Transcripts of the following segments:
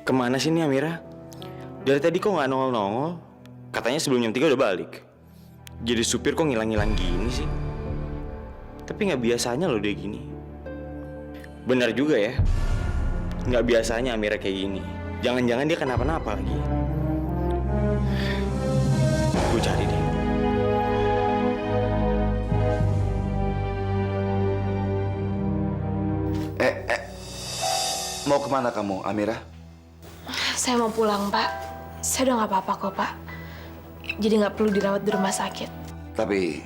Kemana sih nih Amira? Dari tadi kok nggak nongol-nongol? Katanya sebelum jam 3 udah balik. Jadi supir kok ngilang-ngilang gini sih? Tapi nggak biasanya loh dia gini. Benar juga ya. Nggak biasanya Amira kayak gini. Jangan-jangan dia kenapa-napa lagi. Gue cari deh. Mau kemana kamu, Amira? Saya mau pulang, Pak. Saya udah nggak apa-apa kok, Pak. Jadi nggak perlu dirawat di rumah sakit. Tapi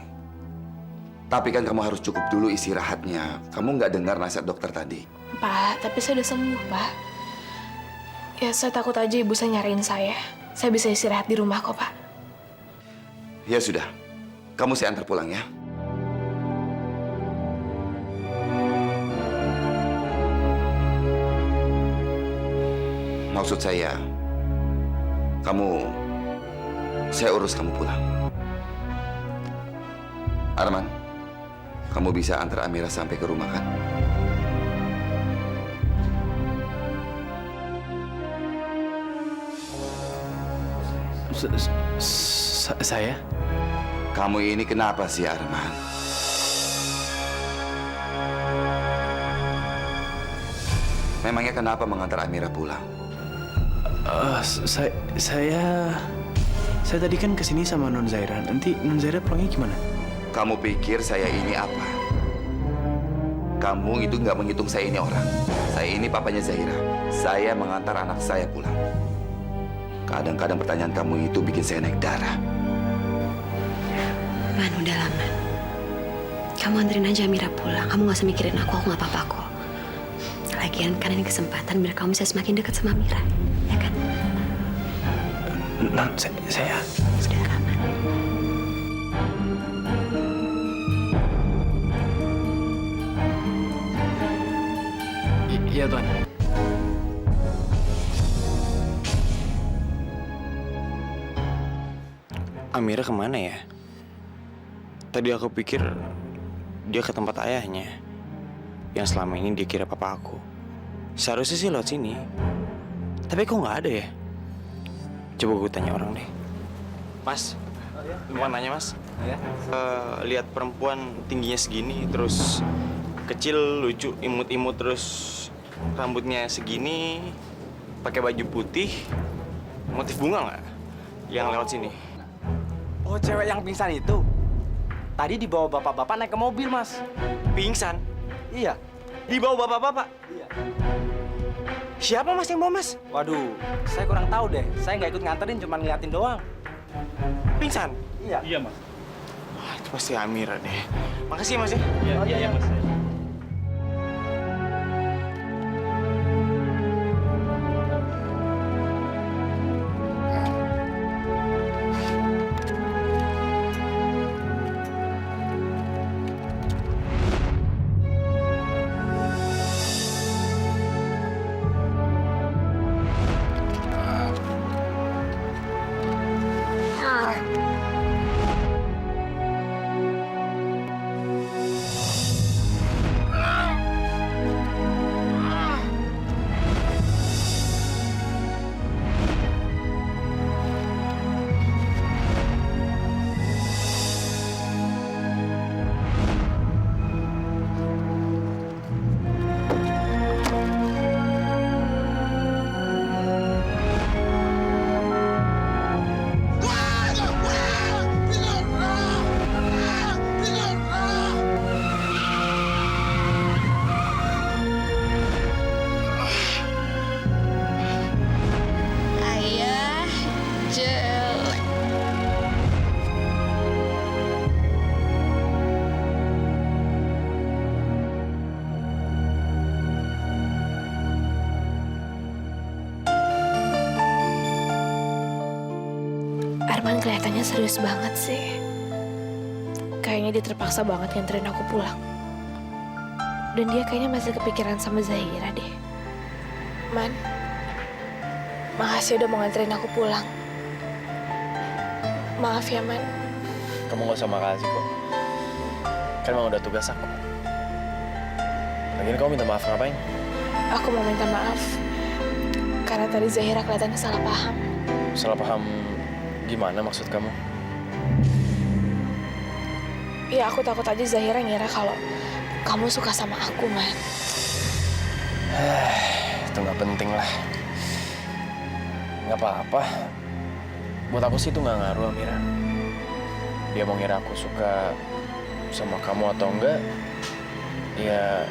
kan kamu harus cukup dulu istirahatnya. Kamu nggak dengar nasihat dokter tadi? Pak, tapi saya udah sembuh, Pak. Ya, saya takut aja ibu saya nyariin saya. Saya bisa istirahat di rumah kok, Pak. Ya sudah, kamu saya antar pulang ya. Maksud saya, saya urus kamu pulang. Arman, kamu bisa antar Amira sampai ke rumah kan? Saya? Kamu ini kenapa sih, Arman? Memangnya kenapa mengantar Amira pulang? Saya tadi kan kesini sama Non Zaira. Nanti Non Zaira pulangnya gimana? Kamu pikir saya ini apa? Kamu itu nggak menghitung saya ini orang. Saya ini papanya Zaira. Saya mengantar anak saya pulang. Kadang-kadang pertanyaan kamu itu bikin saya naik darah. Man, udah lama. Kamu anterin aja Amira pulang. Kamu nggak usah mikirin aku nggak apa-apa kok. Lagian kan ini kesempatan biar kamu bisa semakin dekat sama Amira, ya kan? Non, saya... Sudah lama. Iya, Tuan. Amira kemana ya? Tadi aku pikir dia ke tempat ayahnya. Yang selama ini dia kira papa aku. Seharusnya sih lewat sini. Tapi kok nggak ada ya? Coba gue tanya orang deh. Mas, mau nanya mas? Lihat perempuan tingginya segini, terus kecil, lucu, imut-imut, terus rambutnya segini, pakai baju putih, motif bunga nggak? Yang lewat sini. Oh, cewek yang pingsan itu? Tadi dibawa bapak-bapak naik ke mobil, Mas. Pingsan? Iya. Dibawa bapak-bapak? Iya. Siapa mas yang bawa mas? Waduh, saya kurang tahu deh. Saya nggak ikut nganterin, cuma ngeliatin doang. Pingsan? Iya. Iya, Mas. Wah, itu pasti Amira deh. Makasih ya mas ya. Iya, Mas. Ayah jelek. Arman kelihatannya serius banget sih. Kayaknya dia terpaksa banget nganterin aku pulang. Dan dia kayaknya masih kepikiran sama Zahira deh. Man, makasih udah mau nganterin aku pulang. Maaf ya, Man. Kamu nggak usah makasih kok. Kan emang udah tugas aku. Lagian kamu minta maaf ngapain? Aku mau minta maaf. Karena tadi Zahira kelihatannya salah paham. Salah paham gimana maksud kamu? Ya aku takut aja Zahira ngira kalau kamu suka sama aku, Man. Itu nggak penting lah. Nggak apa-apa. Buat aku sih itu nggak ngaruh, Amira. Dia mau ngira aku suka sama kamu atau enggak, ya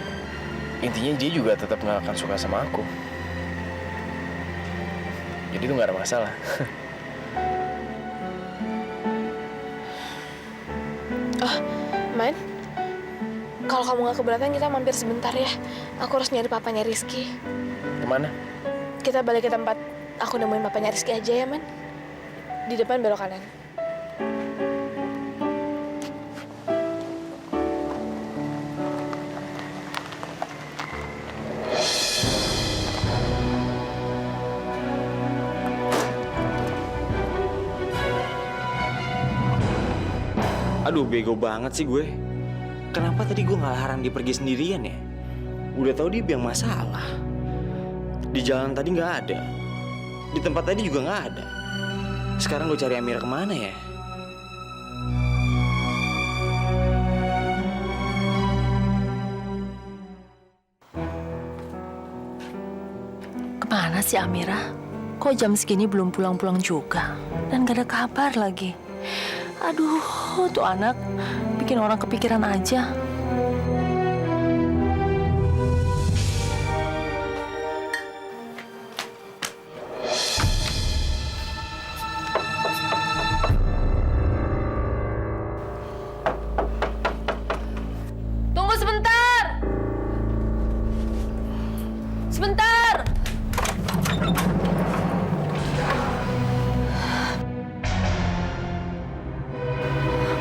intinya dia juga tetap nggak akan suka sama aku. Jadi itu nggak ada masalah. Oh, Man. Kalau kamu nggak keberatan, kita mampir sebentar ya. Aku harus nyari papanya Rizky. Kemana? Kita balik ke tempat aku nemuin papanya Rizky aja ya, Man. Di depan belok kanan. Aduh, bego banget sih gue. Kenapa tadi gue nggak larang dia pergi sendirian ya? Udah tahu dia biang masalah. Di jalan tadi nggak ada. Di tempat tadi juga nggak ada. Sekarang gue cari Amira kemana ya? Kemana sih Amira? Kok jam segini belum pulang-pulang juga? Dan gak ada kabar lagi. Aduh, tuh anak bikin orang kepikiran aja. Tunggu sebentar! Sebentar!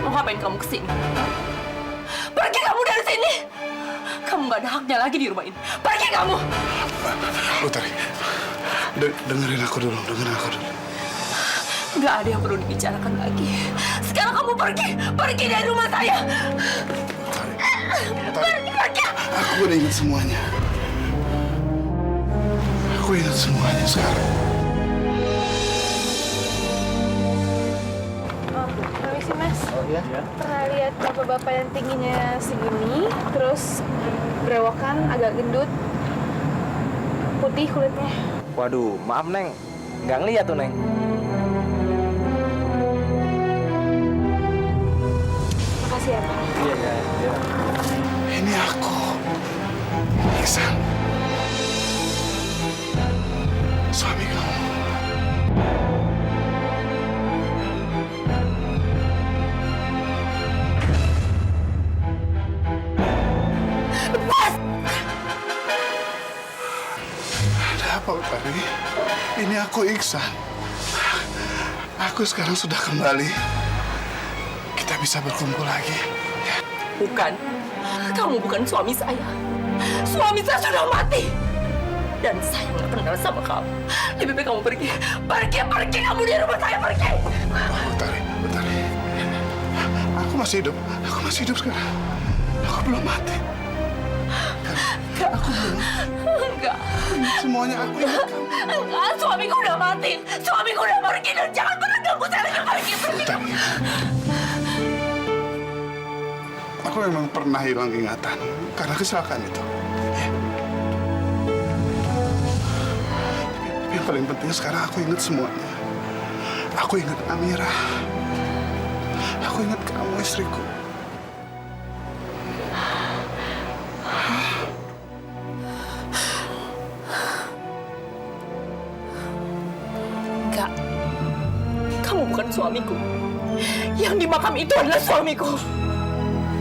Mau ngapain kamu kesini? Pergi kamu dari sini! Kamu gak ada haknya lagi di rumah ini. Pergi kamu! Utari, dengerin aku dulu, Gak ada yang perlu dibicarakan lagi. Sekarang kamu pergi dari rumah saya. Pergi! Aku udah ingat semuanya. Aku ingat semuanya sekarang. Permisi, Mas. Oh iya? Pernah lihat bapak-bapak yang tingginya segini, terus berewokan, agak gendut, putih kulitnya. Waduh, maaf Neng. Nggak ngeliat tuh Neng. Makasih ya, Pak. Iya. Ini aku, Iksan. Suami kamu. Ada apa, Utari? Ini aku, Iksan. Aku sekarang sudah kembali. Kita bisa berkumpul lagi. Bukan. Kamu bukan suami saya. Suami saya sudah mati. Dan saya nggak kenal sama kamu. Lebih baik kamu pergi. Pergi kamu dari rumah saya, pergi. Utari. Aku masih hidup sekarang. Aku belum mati. Aku belum. Enggak. Semuanya aku ingat kamu. Enggak, suamiku udah mati. Suamiku udah pergi dan jangan pernah ganggu saya lagi. Pergi. Utari. Aku memang pernah hilang ingatan karena kecelakaan itu. Ya. Tapi yang paling penting sekarang aku ingat semuanya. Aku ingat Amira. Aku ingat kamu, istriku. Enggak. Kamu bukan suamiku. Yang di makam itu adalah suamiku.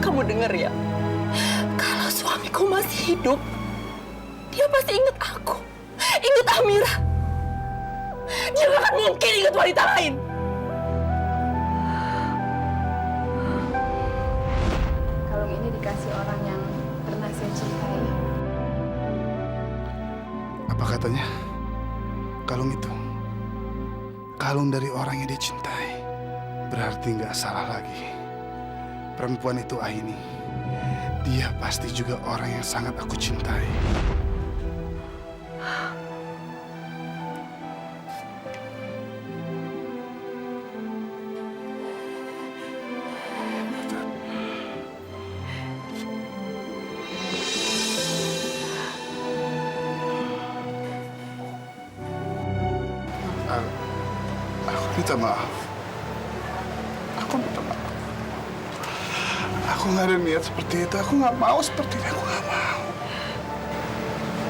Kamu dengar ya? Kalau suamiku masih hidup, dia pasti ingat aku. Ingat Amira. Dia gak akan mungkin ingat wanita lain. Kalung ini dikasih orang yang pernah saya cintai. Apa katanya? Kalung itu. Kalung dari orang yang dia cintai. Berarti nggak salah lagi. Perempuan itu Aini. Dia pasti juga orang yang sangat aku cintai. Minta maaf. Aku minta maaf. Aku nggak ada niat seperti itu. Aku nggak mau seperti itu. Aku nggak mau.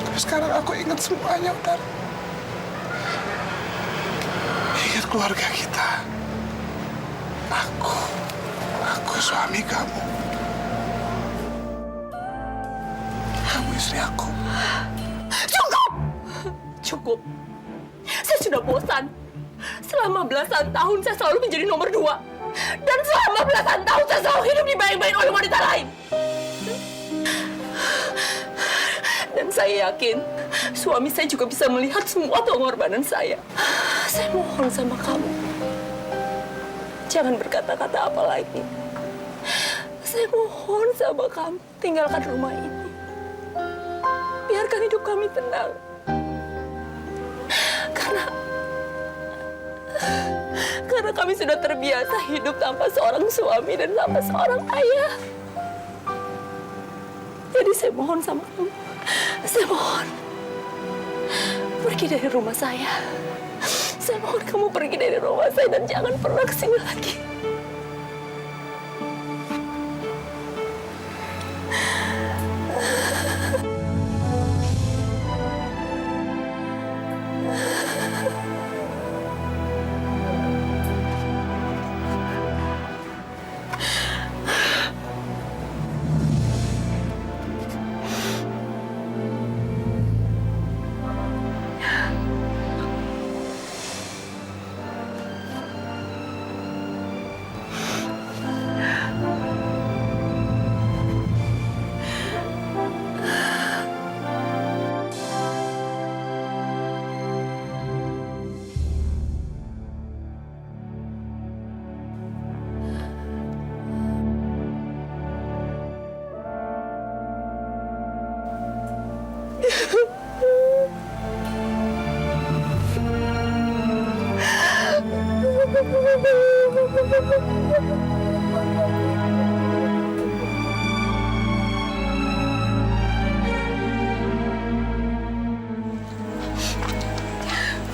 Tapi sekarang aku ingat semuanya, Utari. Ingat keluarga kita. Aku suami kamu. Kamu istri aku. Cukup! Cukup. Saya sudah bosan. Selama belasan tahun saya selalu menjadi nomor 2. Dan selama belasan tahun saya selalu hidup dibayang-bayang oleh wanita lain. Dan saya yakin suami saya juga bisa melihat semua pengorbanan saya. Saya mohon sama kamu. Jangan berkata-kata apa lagi. Saya mohon sama kamu, tinggalkan rumah ini. Biarkan hidup kami tenang. Karena kami sudah terbiasa hidup tanpa seorang suami dan tanpa seorang ayah. Jadi saya mohon sama kamu. Saya mohon. Pergi dari rumah saya. Saya mohon kamu pergi dari rumah saya dan jangan pernah kesini lagi.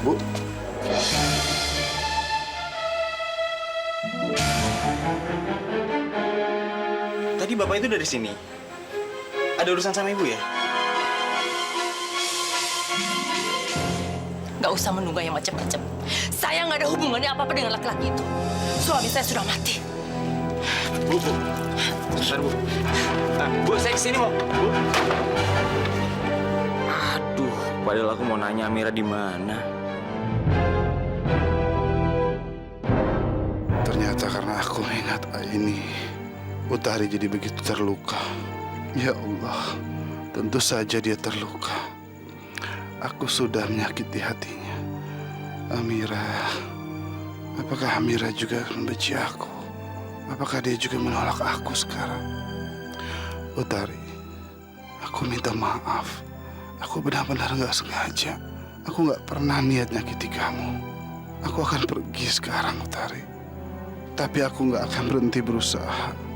Bu, Tadi bapak itu dari sini. Ada urusan sama ibu ya? Nggak usah menunggu yang macam-macam. Saya nggak ada hubungannya apa-apa dengan laki-laki itu. Suami saya sudah mati. Bu. Sebentar, Bu. Nah, Bu, saya kesini, Bu. Aduh, padahal aku mau nanya Amira di mana. ternyata karena aku ingat ini, Utari jadi begitu terluka. Ya Allah, tentu saja dia terluka. Aku sudah menyakiti hatinya. Amira, apakah Amira juga membenci aku? Apakah dia juga menolak aku sekarang? Utari, aku minta maaf. Aku benar-benar gak sengaja. Aku gak pernah niat nyakiti kamu. Aku akan pergi sekarang, Utari. Tapi aku gak akan berhenti berusaha.